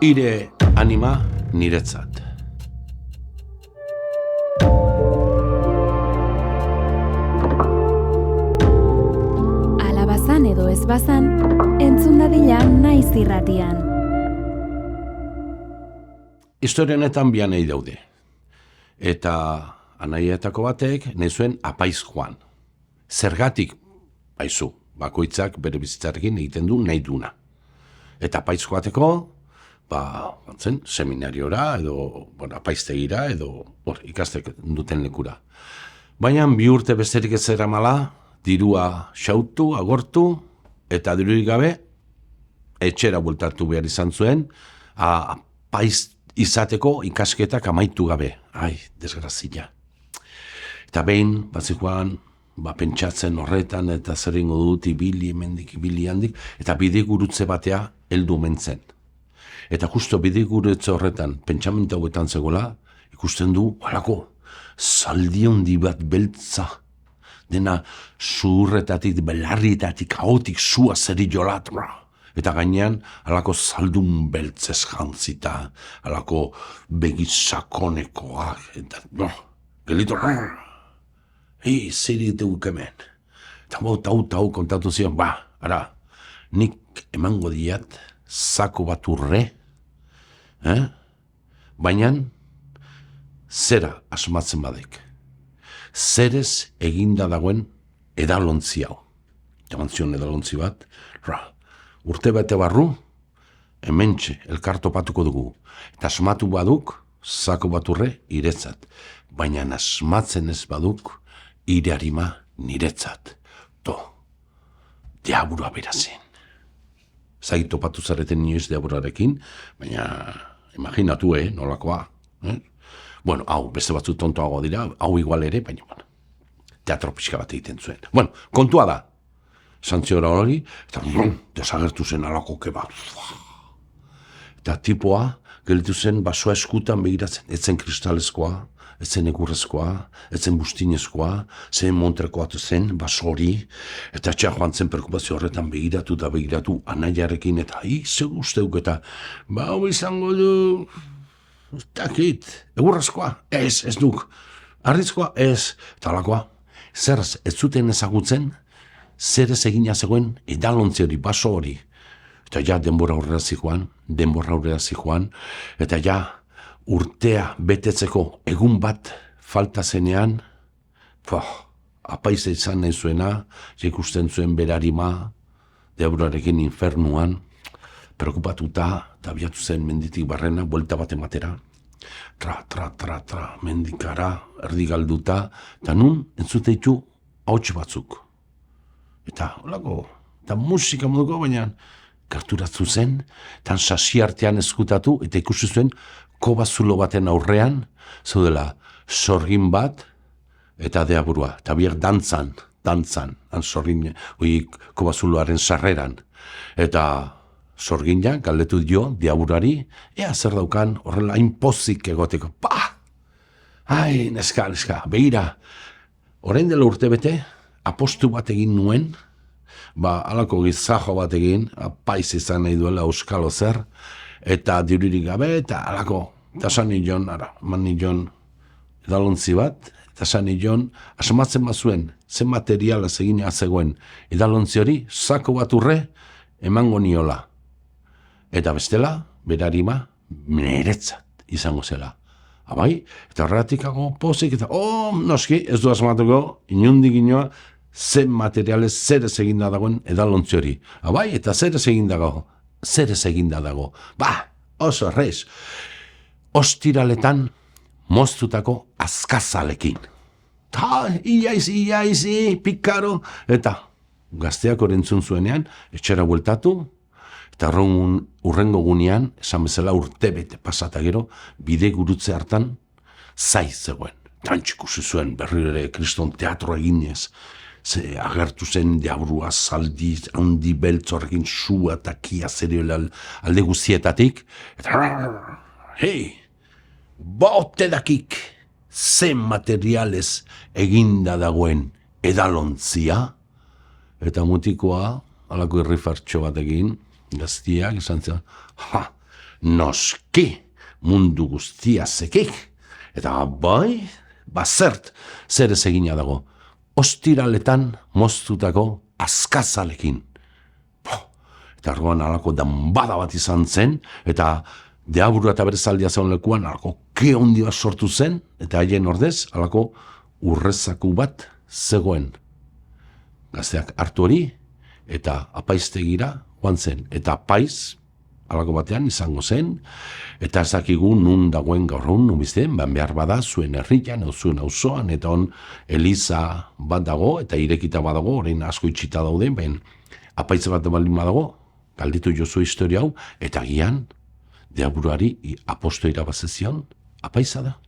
Ire anima niretzat. Alabazan edo ez bazan, entzun dadila naiz irratian. Historia honetan bi anai daude. Eta anaietako batek nahi zuen apaiz joan. Zergatik, baizu, bakoitzak bere bizitzarekin egiten du nahi duna. Eta apaiz joateko, seminariora edo apaiztegira edo ikastek duten lekura. Baina bi urte besterik ez eramala, dirua xautu, agortu, eta dirurik gabe, etxera bueltatu behar izan zuen, apaiz izateko ikasketak amaitu gabe. Ai, desgrazia. Eta behin, batzikoan, pentsatzen horretan, eta zer ingo dut, ibili handik, eta bide gurutze batea heldu mentzen. Eta justo bide gurutze horretan, pentsamenta hauetan zegoela, ikusten du, halako, zaldi handi bat beltza, dena zuhurretatik, belarrietatik, haotik zua zeri jolat, eta gainean, halako zaldun beltzez jantzita, halako begizakonekoak, eta, gelito, zer ditugu hemen. Eta hau kontatu zion, nik emango diat, zako bat urre, baina, zera asmatzen badek. Zerez eginda dagoen edalontzi hau. Jaman zion edalontzi bat, urte bete barru, hementxe elkartopatuko dugu. Eta asmatu baduk, zako bat urre iretzat. Baina asmatzen ez baduk, ire harima niretzat. Diaburua berazin. Zait topatu zareten inoiz diaburarekin, baina imaginatu, nolakoa. Hau, beste batzu tontoago dira, hau igual ere, baina, teatro pixka bat egiten zuen. Kontua da, santziora hori, eta desagertu zen alako keba. Eta tipoa, gelitu zen basoa eskutan begiratzen, etzen kristalezkoa, etzen egurrezkoa, etzen bustinezkoa, zen montrekoa zen, baso hori, eta txea joan zen perkupazio horretan begiratu anaiarekin, eta zeu usteuk, eta hau izango du, takit, egurrezkoa, ez duk, arrizkoa, ez, eta alakoa, zer ez zuten ezagutzen, zer ez egina zegoen edalontzi hori, baso hori, eta ja denbora aurrera zijoan, eta ja urtea betetzeko egun bat falta zenean, apaiza izan nahi zuena, ikusten zuen berarima, deaburarekin infernuan, preokupatuta, eta abiatu zen menditik barrena, buelta bat ematera, tra, mendikara, erdi galduta, eta nun entzuteitu hauts batzuk. Eta holako, eta musika moduko, baina gerturatu zen, eta sasi artean eskutatu, eta ikusi zuen kobazulo baten aurrean, zaudela sorgin bat, eta deaburua, eta biak dantzan, sorgin, kobazuloaren sarreran, eta sorgina galdetu dio diaburari, ea zer daukan horrela inpozik egoteko. Ai, neska, behira, orain dela urte bete, apostu bat egin nuen, alako gizajo bat egin, apaiz izan nahi duela euskalo zer, eta dirurik gabe, eta alako, eta esan nion edalontzi bat, eta esan nion, asmatzen bazuen, zen materiala egin azegoen edalontzi hori, zako bat urre, emango niola. Eta bestela, berarima, niretzat izango zela. Abai, eta horretikago pozik, eta noski, ez du asmatuko, inundik inoa, zen materialez zer ez eginda dagoen edalontzi hori. Abai, eta zer ez eginda dago. Oso errez. Ostiraletan moztutako azkazalekin. Iaizi, pikaro. Eta gazteak orentzun zuenean, etxera bueltatu, eta urrengo gunean, esan bezala urtebete pasata gero, bide gurutze hartan, zai zegoen. Tantxikusi zuen berriro ere kriston teatro eginez, agertu zen diaburua zaldi, handi beltz horrekin sua eta kia zerioela alde guztietatik, eta bote dakik zen materialez eginda dagoen edalontzia, eta mutikoa, alako irrifartxo batekin, gaztiak, esan zen, Noski, mundu guztia zekik. Eta bai, bazert, zer ez egina dago. Ostiraletan moztutako azkazalekin. Eta argoan alako danbada bat izan zen, eta Deabru eta Berezaldia zeon lekuan alako ke ondia sortu zen, eta haien ordez alako urrezaku bat zegoen. Gazteak hartu hori, eta apaiztegira joan zen. Eta apaiz, alako batean izango zen, eta ez dakigu nun dagoen gaur egun, nubizten, behar bada zuen herrian, zuen auzoan, eta on eliza bat dago, eta irekita badago, orain asko itxita daude, baina apaiz bat baldin badago, galditu jozu historia hau, eta gian, Deaburuari aposto irabazezion, apaiza da.